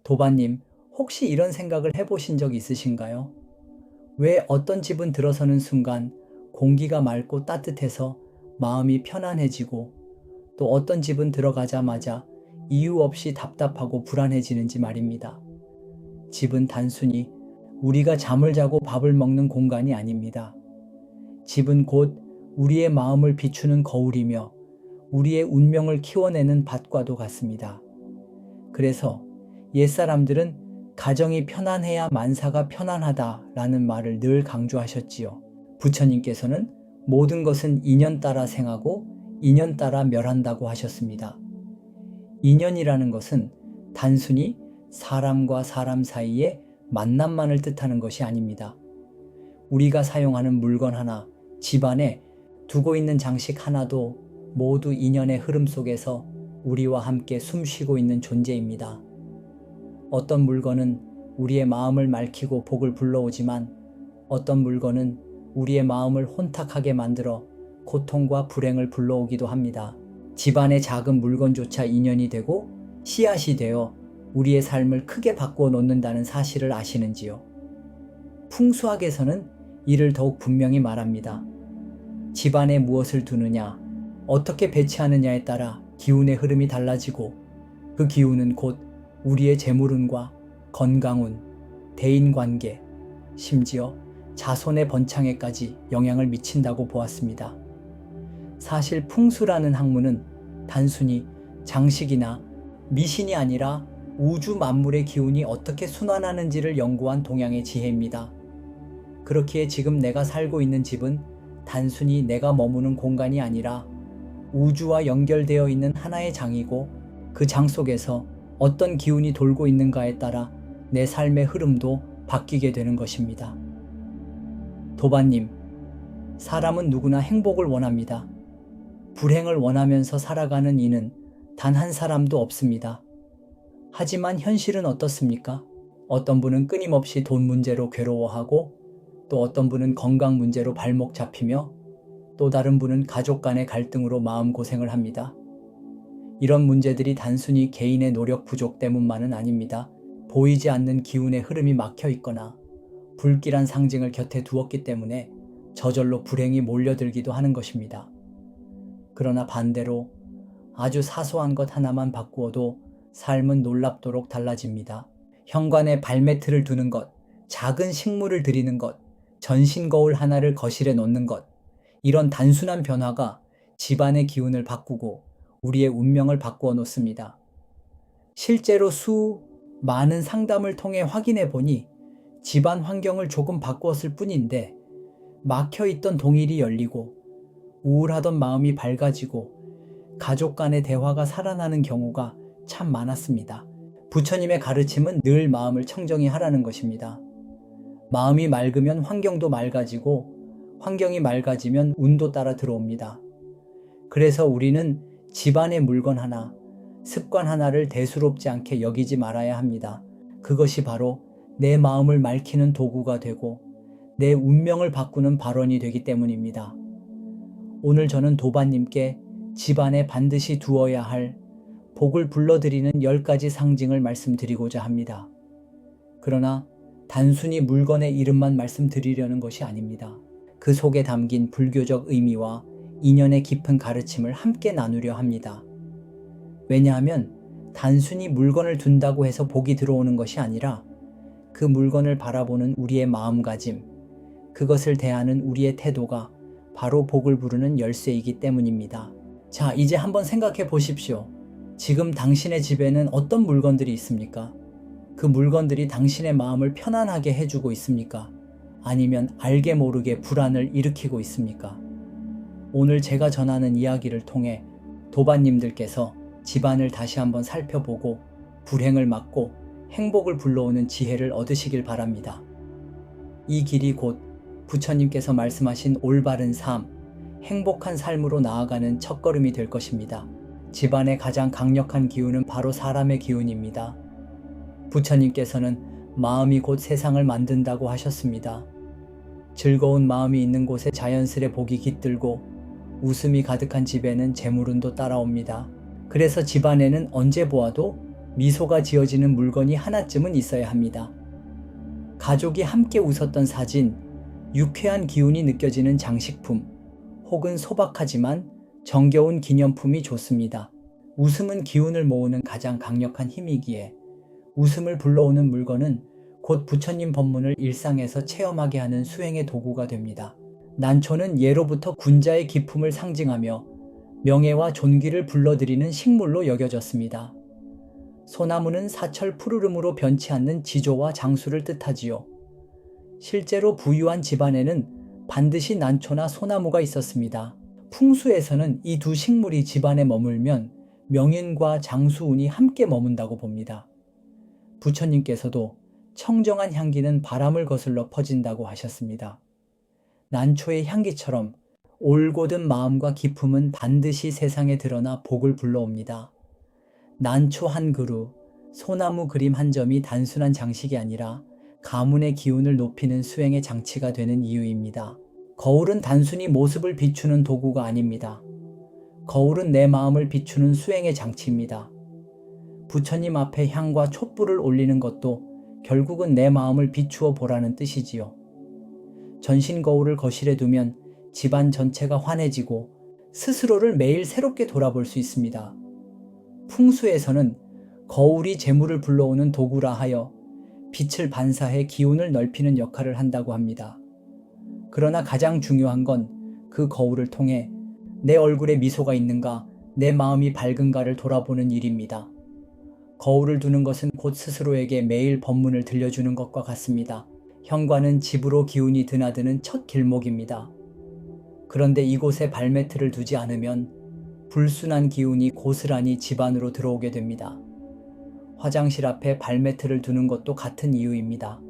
도반님, 혹시 이런 생각을 해보신 적 있으신가요? 왜 어떤 집은 들어서는 순간 공기가 맑고 따뜻해서 마음이 편안해지고 또 어떤 집은 들어가자마자 이유 없이 답답하고 불안해지는지 말입니다. 집은 단순히 우리가 잠을 자고 밥을 먹는 공간이 아닙니다. 집은 곧 우리의 마음을 비추는 거울이며 우리의 운명을 키워내는 밭과도 같습니다. 그래서 옛사람들은 가정이 편안해야 만사가 편안하다라는 말을 늘 강조하셨지요. 부처님께서는 모든 것은 인연 따라 생하고 인연 따라 멸한다고 하셨습니다. 인연이라는 것은 단순히 사람과 사람 사이의 만남만을 뜻하는 것이 아닙니다. 우리가 사용하는 물건 하나, 집안에 두고 있는 장식 하나도 모두 인연의 흐름 속에서 우리와 함께 숨쉬고 있는 존재입니다. 어떤 물건은 우리의 마음을 맑히고 복을 불러오지만 어떤 물건은 우리의 마음을 혼탁하게 만들어 고통과 불행을 불러오기도 합니다. 집안의 작은 물건조차 인연이 되고 씨앗이 되어 우리의 삶을 크게 바꾸어 놓는다는 사실을 아시는지요? 풍수학에서는 이를 더욱 분명히 말합니다. 집안에 무엇을 두느냐, 어떻게 배치하느냐에 따라 기운의 흐름이 달라지고 그 기운은 곧 우리의 재물운과 건강운, 대인관계, 심지어 자손의 번창에까지 영향을 미친다고 보았습니다. 사실 풍수라는 학문은 단순히 장식이나 미신이 아니라 우주 만물의 기운이 어떻게 순환하는지를 연구한 동양의 지혜입니다. 그렇기에 지금 내가 살고 있는 집은 단순히 내가 머무는 공간이 아니라 우주와 연결되어 있는 하나의 장이고 그 장 속에서 어떤 기운이 돌고 있는가에 따라 내 삶의 흐름도 바뀌게 되는 것입니다. 도반님, 사람은 누구나 행복을 원합니다. 불행을 원하면서 살아가는 이는 단 한 사람도 없습니다. 하지만 현실은 어떻습니까? 어떤 분은 끊임없이 돈 문제로 괴로워하고 또 어떤 분은 건강 문제로 발목 잡히며 또 다른 분은 가족 간의 갈등으로 마음고생을 합니다. 이런 문제들이 단순히 개인의 노력 부족 때문만은 아닙니다. 보이지 않는 기운의 흐름이 막혀 있거나 불길한 상징을 곁에 두었기 때문에 저절로 불행이 몰려들기도 하는 것입니다. 그러나 반대로 아주 사소한 것 하나만 바꾸어도 삶은 놀랍도록 달라집니다. 현관에 발매트를 두는 것, 작은 식물을 드리는 것, 전신 거울 하나를 거실에 놓는 것, 이런 단순한 변화가 집안의 기운을 바꾸고 우리의 운명을 바꾸어 놓습니다. 실제로 많은 상담을 통해 확인해 보니 집안 환경을 조금 바꾸었을 뿐인데 막혀있던 동일이 열리고 우울하던 마음이 밝아지고 가족 간의 대화가 살아나는 경우가 참 많았습니다. 부처님의 가르침은 늘 마음을 청정히 하라는 것입니다. 마음이 맑으면 환경도 맑아지고 환경이 맑아지면 운도 따라 들어옵니다. 그래서 우리는 집안의 물건 하나, 습관 하나를 대수롭지 않게 여기지 말아야 합니다. 그것이 바로 내 마음을 맑히는 도구가 되고 내 운명을 바꾸는 발원이 되기 때문입니다. 오늘 저는 도반님께 집안에 반드시 두어야 할 복을 불러들이는 10가지 상징을 말씀드리고자 합니다. 그러나 단순히 물건의 이름만 말씀드리려는 것이 아닙니다. 그 속에 담긴 불교적 의미와 인연의 깊은 가르침을 함께 나누려 합니다. 왜냐하면 단순히 물건을 둔다고 해서 복이 들어오는 것이 아니라 그 물건을 바라보는 우리의 마음가짐, 그것을 대하는 우리의 태도가 바로 복을 부르는 열쇠이기 때문입니다. 자, 이제 한번 생각해 보십시오. 지금 당신의 집에는 어떤 물건들이 있습니까? 그 물건들이 당신의 마음을 편안하게 해주고 있습니까? 아니면 알게 모르게 불안을 일으키고 있습니까? 오늘 제가 전하는 이야기를 통해 도반님들께서 집안을 다시 한번 살펴보고 불행을 막고 행복을 불러오는 지혜를 얻으시길 바랍니다. 이 길이 곧 부처님께서 말씀하신 올바른 삶, 행복한 삶으로 나아가는 첫걸음이 될 것입니다. 집안의 가장 강력한 기운은 바로 사람의 기운입니다. 부처님께서는 마음이 곧 세상을 만든다고 하셨습니다. 즐거운 마음이 있는 곳에 자연스레 복이 깃들고 웃음이 가득한 집에는 재물운도 따라옵니다. 그래서 집안에는 언제 보아도 미소가 지어지는 물건이 하나쯤은 있어야 합니다. 가족이 함께 웃었던 사진, 유쾌한 기운이 느껴지는 장식품, 혹은 소박하지만 정겨운 기념품이 좋습니다. 웃음은 기운을 모으는 가장 강력한 힘이기에 웃음을 불러오는 물건은 곧 부처님 법문을 일상에서 체험하게 하는 수행의 도구가 됩니다. 난초는 예로부터 군자의 기품을 상징하며 명예와 존귀를 불러들이는 식물로 여겨졌습니다. 소나무는 사철 푸르름으로 변치 않는 지조와 장수를 뜻하지요. 실제로 부유한 집안에는 반드시 난초나 소나무가 있었습니다. 풍수에서는 이 두 식물이 집안에 머물면 명인과 장수운이 함께 머문다고 봅니다. 부처님께서도 청정한 향기는 바람을 거슬러 퍼진다고 하셨습니다. 난초의 향기처럼 올곧은 마음과 기품은 반드시 세상에 드러나 복을 불러옵니다. 난초 한 그루, 소나무 그림 한 점이 단순한 장식이 아니라 가문의 기운을 높이는 수행의 장치가 되는 이유입니다. 거울은 단순히 모습을 비추는 도구가 아닙니다. 거울은 내 마음을 비추는 수행의 장치입니다. 부처님 앞에 향과 촛불을 올리는 것도 결국은 내 마음을 비추어 보라는 뜻이지요. 전신 거울을 거실에 두면 집안 전체가 환해지고 스스로를 매일 새롭게 돌아볼 수 있습니다. 풍수에서는 거울이 재물을 불러오는 도구라 하여 빛을 반사해 기운을 넓히는 역할을 한다고 합니다. 그러나 가장 중요한 건 그 거울을 통해 내 얼굴에 미소가 있는가, 내 마음이 밝은가를 돌아보는 일입니다. 거울을 두는 것은 곧 스스로에게 매일 법문을 들려주는 것과 같습니다. 현관은 집으로 기운이 드나드는 첫 길목입니다. 그런데 이곳에 발매트를 두지 않으면 불순한 기운이 고스란히 집 안으로 들어오게 됩니다. 화장실 앞에 발매트를 두는 것도 같은 이유입니다.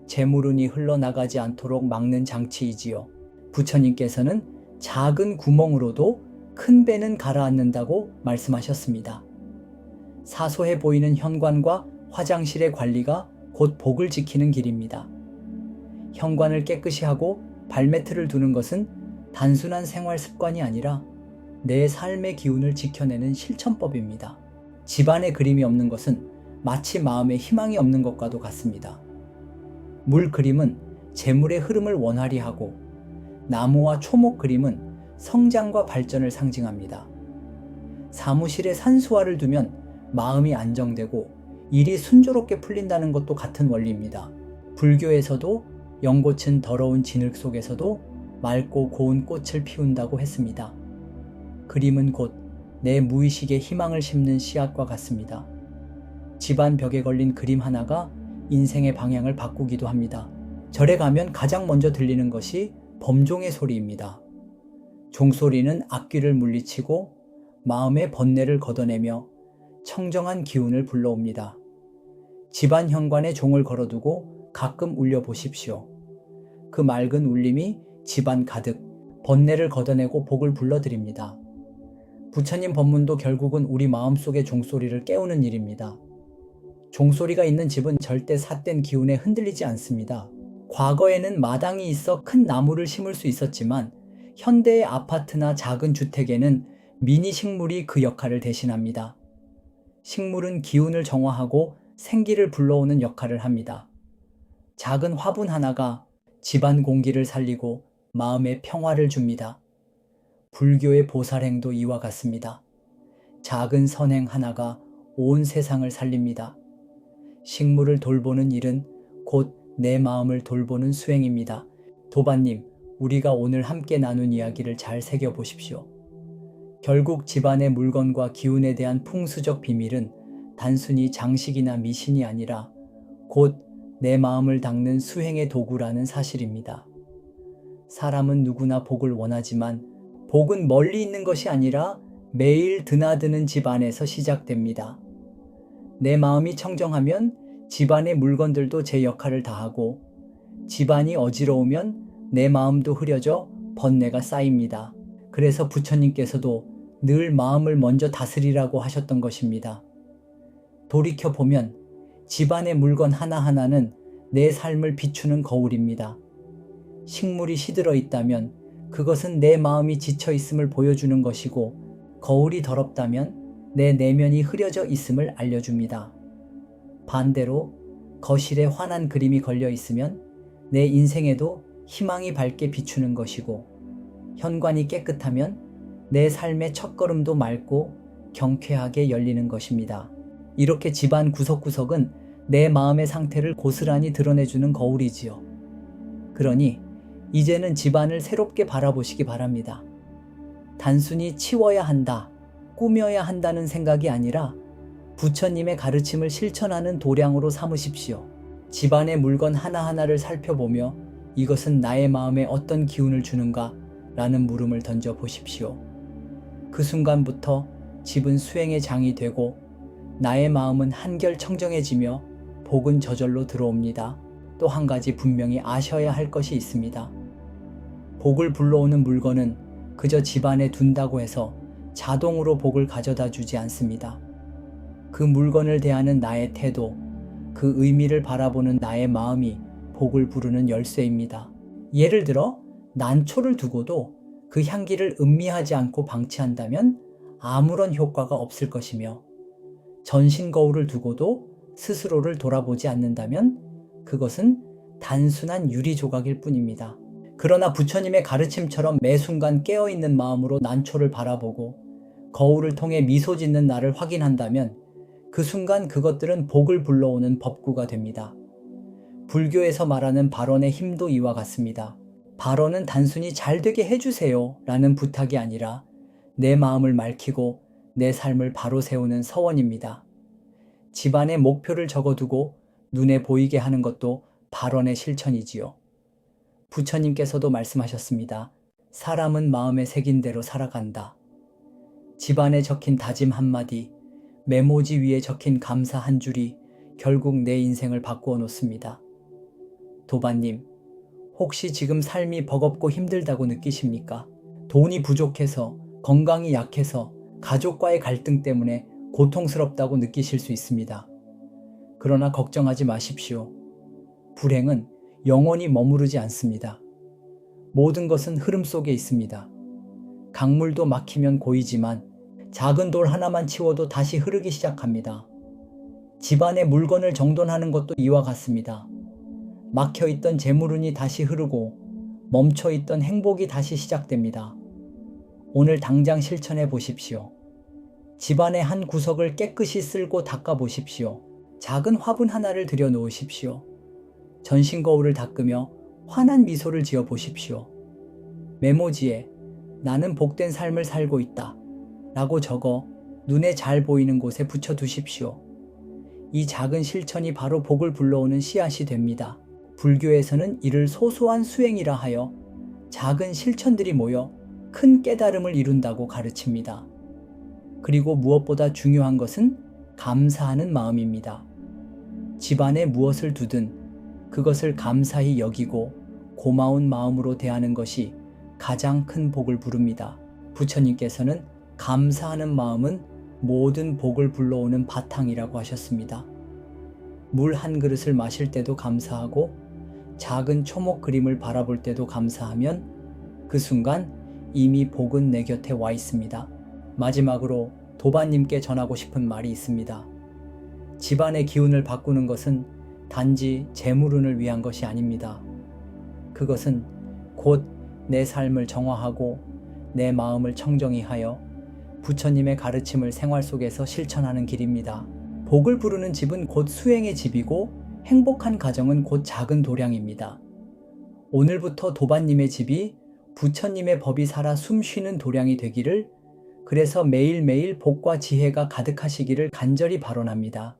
재물운이 흘러나가지 않도록 막는 장치이지요. 부처님께서는 작은 구멍으로도 큰 배는 가라앉는다고 말씀하셨습니다. 사소해 보이는 현관과 화장실의 관리가 곧 복을 지키는 길입니다. 현관을 깨끗이 하고 발매트를 두는 것은 단순한 생활 습관이 아니라 내 삶의 기운을 지켜내는 실천법입니다. 집안에 그림이 없는 것은 마치 마음에 희망이 없는 것과도 같습니다. 물 그림은 재물의 흐름을 원활히 하고 나무와 초목 그림은 성장과 발전을 상징합니다. 사무실에 산수화를 두면 마음이 안정되고 일이 순조롭게 풀린다는 것도 같은 원리입니다. 불교에서도 연꽃은 더러운 진흙 속에서도 맑고 고운 꽃을 피운다고 했습니다. 그림은 곧 내 무의식에 희망을 심는 씨앗과 같습니다. 집안 벽에 걸린 그림 하나가 인생의 방향을 바꾸기도 합니다. 절에 가면 가장 먼저 들리는 것이 범종의 소리입니다. 종소리는 악귀를 물리치고 마음의 번뇌를 걷어내며 청정한 기운을 불러옵니다. 집안 현관에 종을 걸어두고 가끔 울려보십시오. 그 맑은 울림이 집안 가득 번뇌를 걷어내고 복을 불러드립니다. 부처님 법문도 결국은 우리 마음속의 종소리를 깨우는 일입니다. 종소리가 있는 집은 절대 삿된 기운에 흔들리지 않습니다. 과거에는 마당이 있어 큰 나무를 심을 수 있었지만 현대의 아파트나 작은 주택에는 미니 식물이 그 역할을 대신합니다. 식물은 기운을 정화하고 생기를 불러오는 역할을 합니다. 작은 화분 하나가 집안 공기를 살리고 마음의 평화를 줍니다. 불교의 보살행도 이와 같습니다. 작은 선행 하나가 온 세상을 살립니다. 식물을 돌보는 일은 곧 내 마음을 돌보는 수행입니다. 도반님, 우리가 오늘 함께 나눈 이야기를 잘 새겨보십시오. 결국 집안의 물건과 기운에 대한 풍수적 비밀은 단순히 장식이나 미신이 아니라 곧 내 마음을 닦는 수행의 도구라는 사실입니다. 사람은 누구나 복을 원하지만 복은 멀리 있는 것이 아니라 매일 드나드는 집 안에서 시작됩니다. 내 마음이 청정하면 집안의 물건들도 제 역할을 다하고 집안이 어지러우면 내 마음도 흐려져 번뇌가 쌓입니다. 그래서 부처님께서도 늘 마음을 먼저 다스리라고 하셨던 것입니다. 돌이켜보면 집안의 물건 하나하나는 내 삶을 비추는 거울입니다. 식물이 시들어 있다면 그것은 내 마음이 지쳐 있음을 보여주는 것이고, 거울이 더럽다면 내 내면이 흐려져 있음을 알려줍니다. 반대로 거실에 환한 그림이 걸려 있으면 내 인생에도 희망이 밝게 비추는 것이고, 현관이 깨끗하면 내 삶의 첫걸음도 맑고 경쾌하게 열리는 것입니다. 이렇게 집안 구석구석은 내 마음의 상태를 고스란히 드러내주는 거울이지요. 그러니 이제는 집안을 새롭게 바라보시기 바랍니다. 단순히 치워야 한다, 꾸며야 한다는 생각이 아니라 부처님의 가르침을 실천하는 도량으로 삼으십시오. 집안의 물건 하나하나를 살펴보며 이것은 나의 마음에 어떤 기운을 주는가? 라는 물음을 던져 보십시오. 그 순간부터 집은 수행의 장이 되고 나의 마음은 한결 청정해지며 복은 저절로 들어옵니다. 또 한 가지 분명히 아셔야 할 것이 있습니다. 복을 불러오는 물건은 그저 집안에 둔다고 해서 자동으로 복을 가져다 주지 않습니다. 그 물건을 대하는 나의 태도, 그 의미를 바라보는 나의 마음이 복을 부르는 열쇠입니다. 예를 들어 난초를 두고도 그 향기를 음미하지 않고 방치한다면 아무런 효과가 없을 것이며, 전신 거울을 두고도 스스로를 돌아보지 않는다면 그것은 단순한 유리 조각일 뿐입니다. 그러나 부처님의 가르침처럼 매 순간 깨어있는 마음으로 난초를 바라보고 거울을 통해 미소 짓는 나를 확인한다면 그 순간 그것들은 복을 불러오는 법구가 됩니다. 불교에서 말하는 발언의 힘도 이와 같습니다. 발언은 단순히 잘 되게 해주세요 라는 부탁이 아니라 내 마음을 맑히고 내 삶을 바로 세우는 서원입니다. 집안에 목표를 적어두고 눈에 보이게 하는 것도 발언의 실천이지요. 부처님께서도 말씀하셨습니다. 사람은 마음에 새긴 대로 살아간다. 집안에 적힌 다짐 한마디, 메모지 위에 적힌 감사 한 줄이 결국 내 인생을 바꾸어 놓습니다. 도반님, 혹시 지금 삶이 버겁고 힘들다고 느끼십니까? 돈이 부족해서, 건강이 약해서, 가족과의 갈등 때문에 고통스럽다고 느끼실 수 있습니다. 그러나 걱정하지 마십시오. 불행은 영원히 머무르지 않습니다. 모든 것은 흐름 속에 있습니다. 강물도 막히면 고이지만 작은 돌 하나만 치워도 다시 흐르기 시작합니다. 집안의 물건을 정돈하는 것도 이와 같습니다. 막혀있던 재물운이 다시 흐르고 멈춰있던 행복이 다시 시작됩니다. 오늘 당장 실천해 보십시오. 집안의 한 구석을 깨끗이 쓸고 닦아 보십시오. 작은 화분 하나를 들여 놓으십시오. 전신 거울을 닦으며 환한 미소를 지어 보십시오. 메모지에 나는 복된 삶을 살고 있다 라고 적어 눈에 잘 보이는 곳에 붙여 두십시오. 이 작은 실천이 바로 복을 불러오는 씨앗이 됩니다. 불교에서는 이를 소소한 수행이라 하여 작은 실천들이 모여 큰 깨달음을 이룬다고 가르칩니다. 그리고 무엇보다 중요한 것은 감사하는 마음입니다. 집안에 무엇을 두든 그것을 감사히 여기고 고마운 마음으로 대하는 것이 가장 큰 복을 부릅니다. 부처님께서는 감사하는 마음은 모든 복을 불러오는 바탕이라고 하셨습니다. 물 한 그릇을 마실 때도 감사하고 작은 초목 그림을 바라볼 때도 감사하면 그 순간 이미 복은 내 곁에 와 있습니다. 마지막으로 도반님께 전하고 싶은 말이 있습니다. 집안의 기운을 바꾸는 것은 단지 재물운을 위한 것이 아닙니다. 그것은 곧 내 삶을 정화하고 내 마음을 청정히 하여 부처님의 가르침을 생활 속에서 실천하는 길입니다. 복을 부르는 집은 곧 수행의 집이고 행복한 가정은 곧 작은 도량입니다. 오늘부터 도반님의 집이 부처님의 법이 살아 숨쉬는 도량이 되기를, 그래서 매일매일 복과 지혜가 가득하시기를 간절히 발언합니다.